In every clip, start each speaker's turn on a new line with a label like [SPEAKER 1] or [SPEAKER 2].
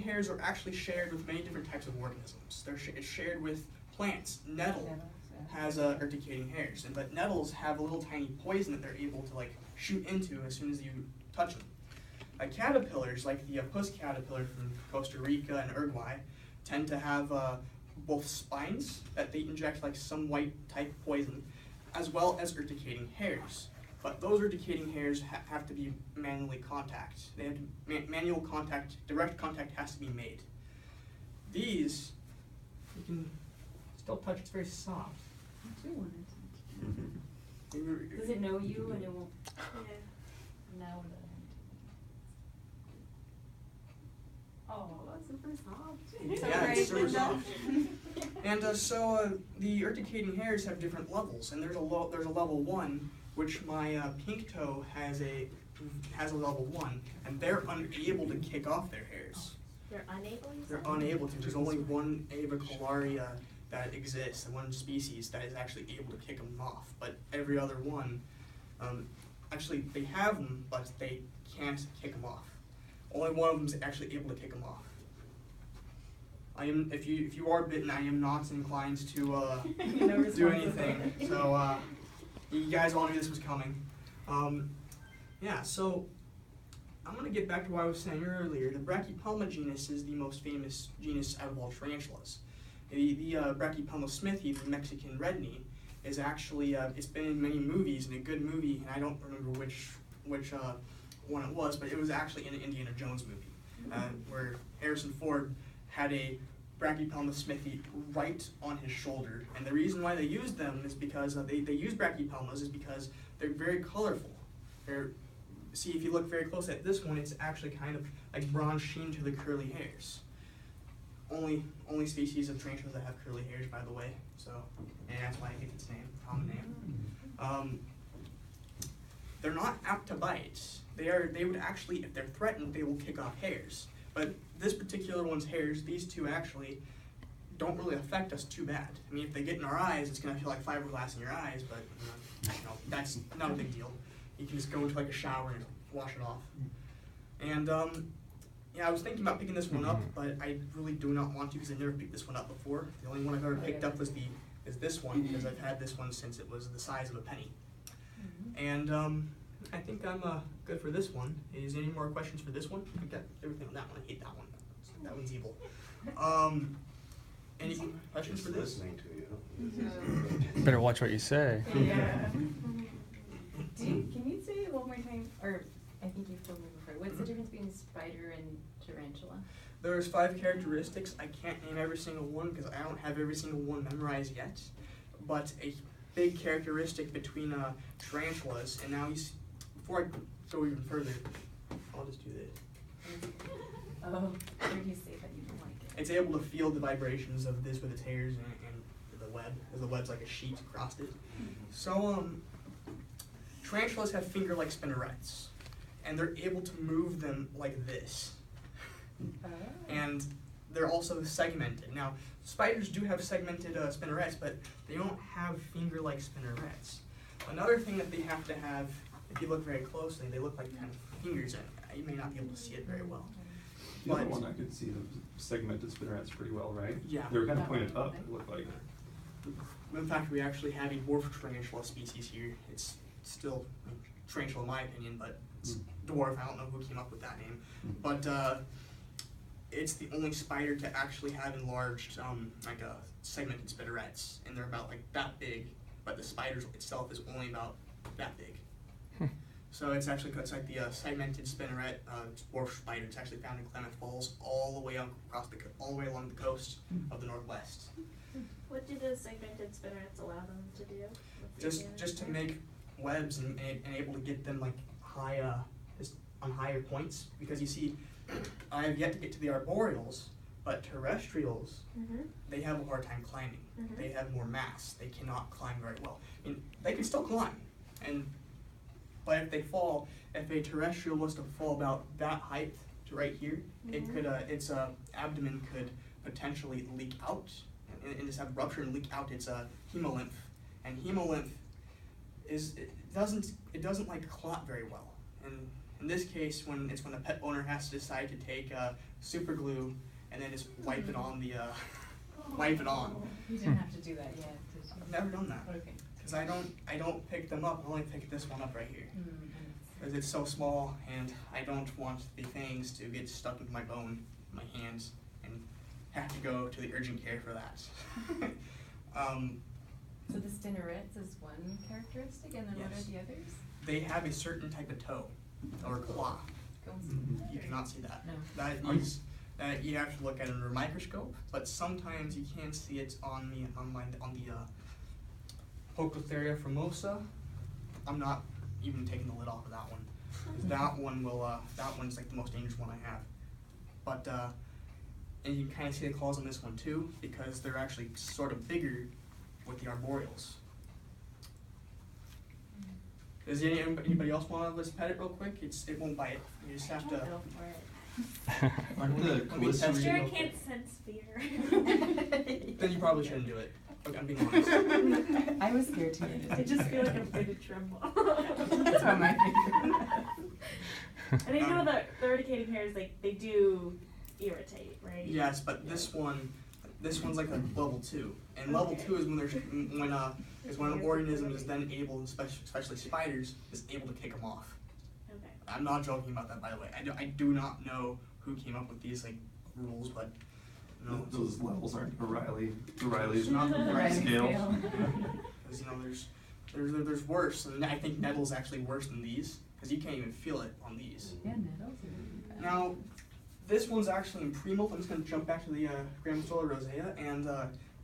[SPEAKER 1] hairs are actually shared with many different types of organisms. It's shared with plants. Nettle has urticating hairs, but nettles have a little tiny poison that they're able to like shoot into as soon as you touch them. Caterpillars, like the puss caterpillar from Costa Rica and Uruguay, tend to have both spines that they inject like some white type poison, as well as urticating hairs. But those urticating hairs have to be manually contact. They have to manual contact, direct contact has to be made. These, you can still touch, it's very soft.
[SPEAKER 2] I do want it. Does it know you and it won't? Yeah. Now oh, that's super soft.
[SPEAKER 1] Yeah, it's super soft. And so the urticating hairs have different levels, and there's a level 1, which my pink toe has a level 1, and they're unable to kick off their hairs.
[SPEAKER 2] They're unable?
[SPEAKER 1] They're unable to. There's only one Avicularia that exists, and one species that is actually able to kick them off. But every other one, actually they have them, but they can't kick them off. Only one of them is actually able to kick them off. If you are bitten, I am not inclined to do anything. So you guys all knew this was coming. Yeah, so I'm going to get back to what I was saying earlier. The Brachypelma genus is the most famous genus out of all tarantulas. The Brachypelma smithi, the Mexican red knee, is actually, it's been in many movies, and a good movie, and I don't remember which one it was, but it was actually in an Indiana Jones movie, where Harrison Ford had a Brachypelma smithi right on his shoulder. And the reason why they used them is because they use Brachypelmas is because they're very colorful. See, if you look very close at this one, it's actually kind of like bronze sheen to the curly hairs. Only species of tarantulas that have curly hairs, by the way. So, and that's why I get its name, common name. They're not apt to bite. They would actually, if they're threatened, they will kick off hairs. But this particular one's hairs, these two actually, don't really affect us too bad. I mean, if they get in our eyes, it's going to feel like fiberglass in your eyes, but that's not a big deal. You can just go into like a shower and wash it off. And yeah, I was thinking about picking this one up, but I really do not want to because I've never picked this one up before. The only one I've ever picked up is this one, because I've had this one since it was the size of a penny. And I think I'm good for this one. Is there any more questions for this one? I got everything on that one. I hate that one. That one's evil. Any questions for this?
[SPEAKER 3] Listening to you.
[SPEAKER 4] Better watch what you say.
[SPEAKER 2] Yeah. Can you say it one more time? Or I think you've told me before. What's the difference between spider and tarantula?
[SPEAKER 1] There's 5 characteristics. I can't name every single one because I don't have every single one memorized yet. But a big characteristic between tarantulas, and now before I go even further, I'll just do this.
[SPEAKER 2] Oh, where do you say that you don't like it?
[SPEAKER 1] It's able to feel the vibrations of this with its hairs and the web, because the web's like a sheet across it. So tarantulas have finger-like spinnerets, and they're able to move them like this. And they're also segmented. Now, spiders do have segmented spinnerets, but they don't have finger-like spinnerets. Another thing that they have to have, if you look very closely, they look like kind of fingers, and you may not be able to see it very well.
[SPEAKER 5] The other one I could see the segmented spinnerets pretty well, right?
[SPEAKER 1] Yeah.
[SPEAKER 5] They were kind of pointed up, it looked like.
[SPEAKER 1] In fact, we actually have a dwarf tarantula species here. It's still a tarantula in my opinion, but it's dwarf. I don't know who came up with that name. But it's the only spider to actually have enlarged segmented spinnerets, and they're about like that big, but the spider itself is only about that big. So it's like the segmented spinneret dwarf spider. It's actually found in Klamath Falls, all the way along the coast of the Northwest.
[SPEAKER 6] What do the segmented spinnerets allow them to do?
[SPEAKER 1] Just to make webs and able to get them like high on higher points, because you see, I have yet to get to the arboreals, but terrestrials, they have a hard time climbing. They have more mass. They cannot climb very well. I mean, they can still climb, but if they fall, if a terrestrial was to fall about that height to right here, it could its abdomen could potentially leak out and just have rupture and leak out its hemolymph, and hemolymph doesn't like clot very well, and In this case, when the pet owner has to decide to take super glue and then just wipe it on the wipe it on.
[SPEAKER 2] You didn't have to do that yet, did you?
[SPEAKER 1] I've never done that.
[SPEAKER 2] Okay.
[SPEAKER 1] Because I don't pick them up. I only pick this one up right here.
[SPEAKER 2] Mm-hmm.
[SPEAKER 1] Because it's so small, and I don't want the fangs to get stuck into my bone, my hands, and have to go to the urgent care for that.
[SPEAKER 2] So the spinnerets is one characteristic, and then what
[SPEAKER 1] Yes.
[SPEAKER 2] are the others?
[SPEAKER 1] They have a certain type of toe or claw.
[SPEAKER 2] Go and see
[SPEAKER 5] Mhm.
[SPEAKER 2] that,
[SPEAKER 1] You
[SPEAKER 2] or-
[SPEAKER 1] cannot see that.
[SPEAKER 2] No.
[SPEAKER 1] That you have to look at it under a microscope, but sometimes you can see it on the Pocotheria formosa. I'm not even taking the lid off of that one. That one's like the most dangerous one I have. But and you can kind of see the claws on this one too, because they're actually sort of bigger with the arboreals. Does anybody else want to let's pet it real quick? It won't bite. You just have to.
[SPEAKER 6] Go for it.
[SPEAKER 5] Aren't the
[SPEAKER 1] Let me test
[SPEAKER 6] Sure,
[SPEAKER 1] it.
[SPEAKER 6] I can't sense fear.
[SPEAKER 1] Then you probably shouldn't do it. Okay, I'm being honest.
[SPEAKER 2] I was scared too.
[SPEAKER 6] I just feel like I'm going to tremble.
[SPEAKER 2] That's what my
[SPEAKER 6] And I know that the eradicating hairs, like, they do irritate, right?
[SPEAKER 1] Yes, but this one's like a level 2, and level 2 is when an organism is then able, especially spiders, is able to kick them off.
[SPEAKER 6] Okay.
[SPEAKER 1] I'm not joking about that, by the way. I do not know who came up with these like rules, but no,
[SPEAKER 5] Those levels aren't O'Reilly's
[SPEAKER 1] not the
[SPEAKER 2] right
[SPEAKER 5] scale.
[SPEAKER 1] because there's worse, and I think nettle's actually worse than these because you can't even feel it on these.
[SPEAKER 2] Yeah, nettles are really bad.
[SPEAKER 1] Now, this one's actually in pre-molt. I'm just going to jump back to the Grammostola rosea, and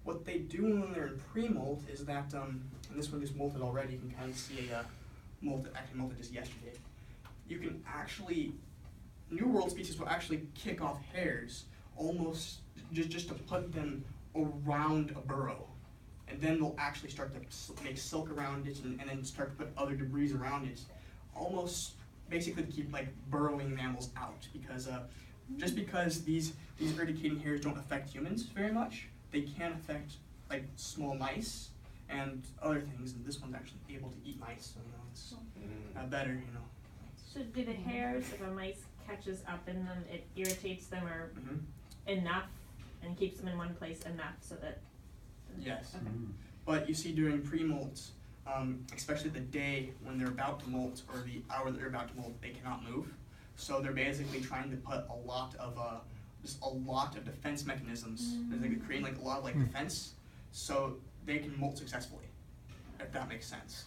[SPEAKER 1] what they do when they're in pre-molt is that, and this one just molted already, you can kind of see a actually molted just yesterday. You can actually, New World species will actually kick off hairs almost just to put them around a burrow. And then they'll actually start to make silk around it and then start to put other debris around it. Almost basically to keep like burrowing mammals out, because just because these eradicating hairs don't affect humans very much, they can affect like small mice and other things, and this one's actually able to eat mice, so it's better,
[SPEAKER 6] So do the hairs, if a mice catches up in them, it irritates them or
[SPEAKER 1] Mhm.
[SPEAKER 6] enough and keeps them in one place enough so that...
[SPEAKER 1] Yes.
[SPEAKER 6] Okay.
[SPEAKER 1] But you see during pre-molt, especially the day when they're about to molt or the hour that they're about to molt, they cannot move. So they're basically trying to put a lot of defense mechanisms. They're creating like a lot of like defense, so they can molt successfully, if that makes sense.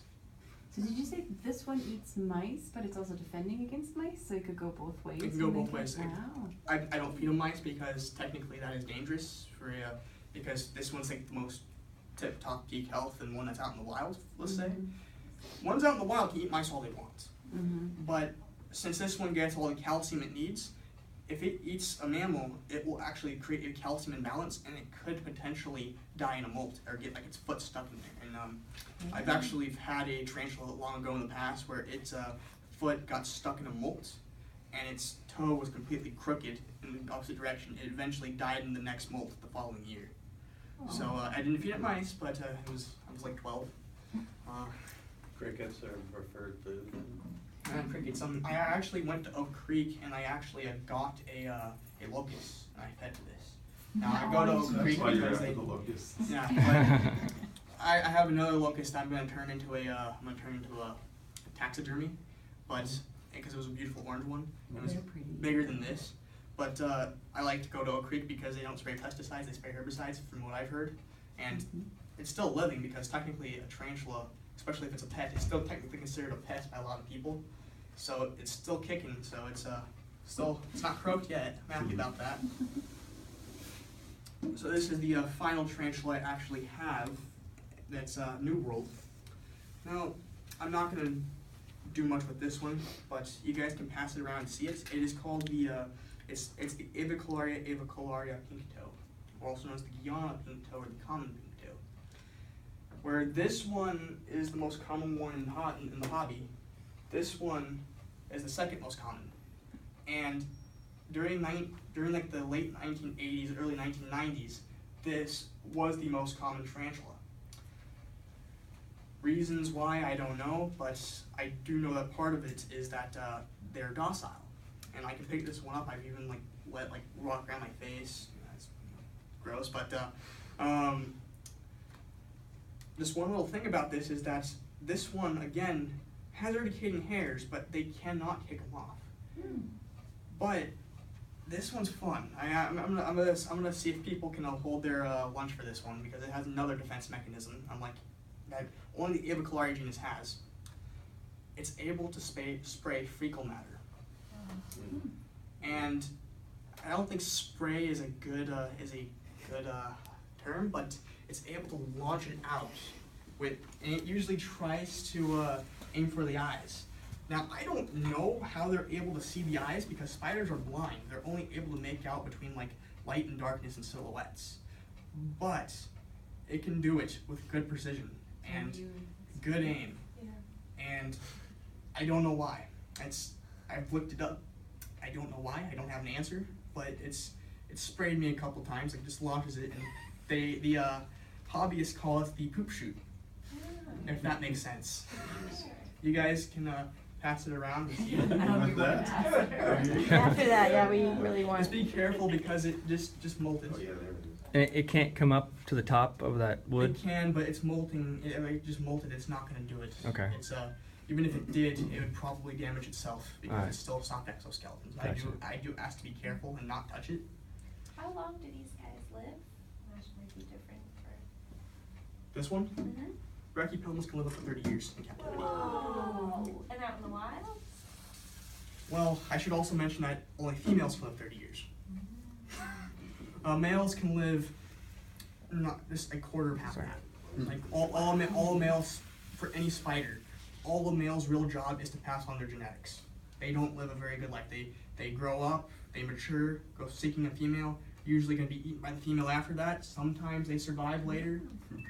[SPEAKER 4] So did you say this one eats mice, but it's also defending against mice, so it could go both ways?
[SPEAKER 1] It can go
[SPEAKER 4] and
[SPEAKER 1] both
[SPEAKER 4] make
[SPEAKER 1] ways.
[SPEAKER 4] Wow.
[SPEAKER 1] I don't feed them mice because technically that is dangerous for because this one's like the most tip-top peak health and one that's out in the wild, let's say. Ones out in the wild can eat mice all they want.
[SPEAKER 4] Mm-hmm.
[SPEAKER 1] But since this one gets all the calcium it needs, if it eats a mammal, it will actually create a calcium imbalance, and it could potentially die in a molt or get like its foot stuck in there. And I've actually had a tarantula long ago in the past where its foot got stuck in a molt, and its toe was completely crooked in the opposite direction. It eventually died in the next molt the following year. So I didn't feed it mice, but I was like 12.
[SPEAKER 3] Crickets are preferred food.
[SPEAKER 1] And crickets. I actually went to Oak Creek and I actually got a locust and I fed to this. Now I go to Oak
[SPEAKER 5] That's
[SPEAKER 1] Creek
[SPEAKER 5] why you're
[SPEAKER 1] because
[SPEAKER 5] after
[SPEAKER 1] they.
[SPEAKER 5] the locusts.
[SPEAKER 1] Yeah, but I have another locust I'm gonna turn into a taxidermy, but because it was a beautiful orange one, it was
[SPEAKER 4] They're pretty.
[SPEAKER 1] bigger than this. But I like to go to Oak Creek because they don't spray pesticides; they spray herbicides, from what I've heard, and it's still living because technically a tarantula, especially if it's a pet, it's still technically considered a pet by a lot of people. So it's still kicking. So it's not croaked yet. I'm happy about that. So this is the final tarantula I actually have. That's New World. Now I'm not gonna do much with this one, but you guys can pass it around and see it. It is called the it's the avicularia pinktoe, or also known as the Guyana pinktoe or the common pinktoe. Where this one is the most common one in the hobby, this one is the second most common. And during like the late 1980s, early 1990s, this was the most common tarantula. Reasons why, I don't know, but I do know that part of it is that they're docile. And I can pick this one up. I've even like let like walk around my face. That's gross, but this one little thing about this is that this one again has urticating hairs, but they cannot kick them off. But this one's fun. I'm gonna see if people can hold their lunch for this one because it has another defense mechanism, unlike that only the Avicularia genus has. It's able to spray fecal matter, and I don't think spray is a good term, but it's able to launch it out and it usually tries to aim for the eyes. Now, I don't know how they're able to see the eyes because spiders are blind. They're only able to make out between like light and darkness and silhouettes. But it can do it with good precision and good aim.
[SPEAKER 2] Yeah.
[SPEAKER 1] And I don't know why. I've looked it up. I don't know why. I don't have an answer. But it's sprayed me a couple times. It just launches it, and the hobbyists call it the poop shoot. If that makes sense. You guys can pass it around and see it.
[SPEAKER 6] After that, yeah, we really want.
[SPEAKER 1] Just be careful because it just molted.
[SPEAKER 3] Oh, yeah, there it is.
[SPEAKER 7] And it can't come up to the top of that wood?
[SPEAKER 1] It can, but it's molting. It just molted. It's not going to do it.
[SPEAKER 7] Okay.
[SPEAKER 1] It's even if it did, it would probably damage itself because
[SPEAKER 7] Alright.
[SPEAKER 1] it's still soft exoskeletons.
[SPEAKER 7] Gotcha.
[SPEAKER 1] I do ask to be careful and not touch it.
[SPEAKER 8] How long do these guys live? That might be different for.
[SPEAKER 1] This one,
[SPEAKER 8] Mm-hmm.
[SPEAKER 1] brachypelmas can live up to 30 years in captivity.
[SPEAKER 8] Whoa! And out in the wild?
[SPEAKER 1] Well, I should also mention that only females can live 30 years. Males can live not just a quarter of half of that. Like all males for any spider, all the males' real job is to pass on their genetics. They don't live a very good life. They grow up, they mature, go seeking a female, usually going to be eaten by the female after that. Sometimes they survive later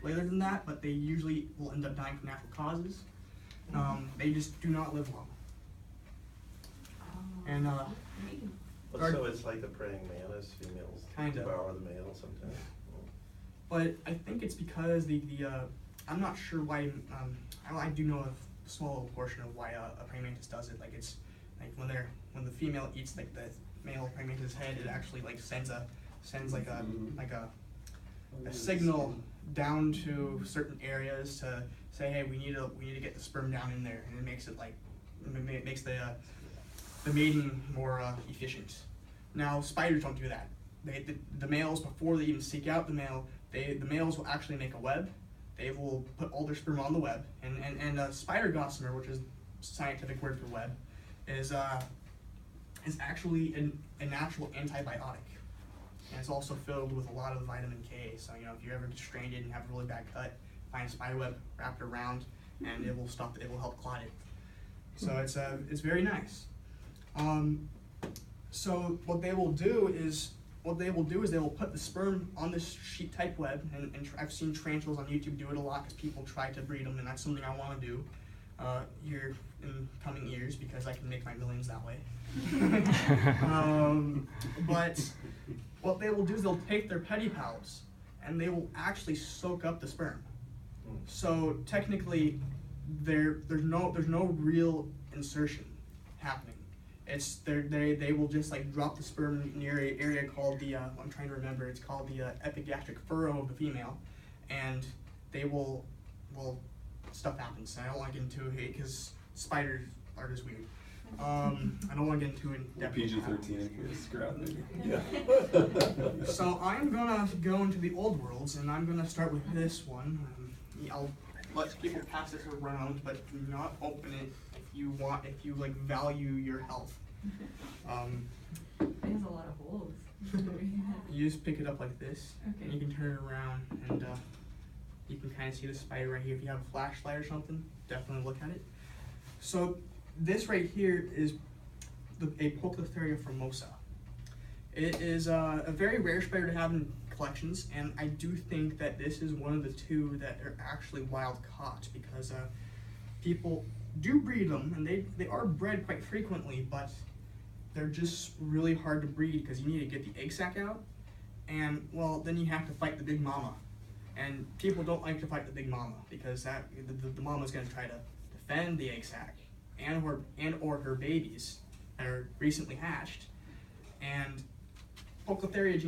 [SPEAKER 1] than that, but they usually will end up dying from natural causes. They just do not live long. And
[SPEAKER 3] But so it's like the praying mantis, females
[SPEAKER 1] Kinda.
[SPEAKER 3] devour the male sometimes.
[SPEAKER 1] but I think it's because I'm not sure why. I do know a small little portion of why a praying mantis does it. Like it's like when the female eats like the male praying mantis head, it actually like sends like a signal down to certain areas to say, hey, we need to get the sperm down in there, and it makes it like it makes the mating more efficient. Now spiders don't do that. The males, before they even seek out the male, the males will actually make a web. They will put all their sperm on the web, and spider gossamer, which is scientific word for web, is actually a natural antibiotic. And it's also filled with a lot of vitamin K. So if you ever get stranded and have a really bad cut, find a spider web, wrap it around, and it will help clot it. So it's very nice. So what they will do is they will put the sperm on this sheet type web, and I've seen tarantulas on YouTube do it a lot because people try to breed them, and that's something I want to do here in coming years because I can make my millions that way. But what they will do is they'll take their pedipalps and they will actually soak up the sperm. So technically, there's no real insertion happening. They will just like drop the sperm near an area called I'm trying to remember. It's called the epigastric furrow of the female, and they will stuff happens. And I don't want to get into it because spiders are just weird. I don't want to get into it.
[SPEAKER 5] PG-13 in case grounded.
[SPEAKER 3] Yeah.
[SPEAKER 1] So I'm gonna go into the old worlds, and I'm gonna start with this one. I'll let people pass this around, but do not open it if you like value your health.
[SPEAKER 4] It has a lot of holes.
[SPEAKER 1] You just pick it up like this,
[SPEAKER 4] Okay.
[SPEAKER 1] and you can turn it around, and you can kind of see the spider right here. If you have a flashlight or something, definitely look at it. So this right here is a Poecilotheria formosa. It is a very rare spider to have in collections, and I do think that this is one of the two that are actually wild caught because people do breed them, and they are bred quite frequently, but they're just really hard to breed because you need to get the egg sac out, and well, then you have to fight the big mama, and people don't like to fight the big mama because the mama's going to try to defend the egg sac and or her babies are recently hatched, and Poecilotheria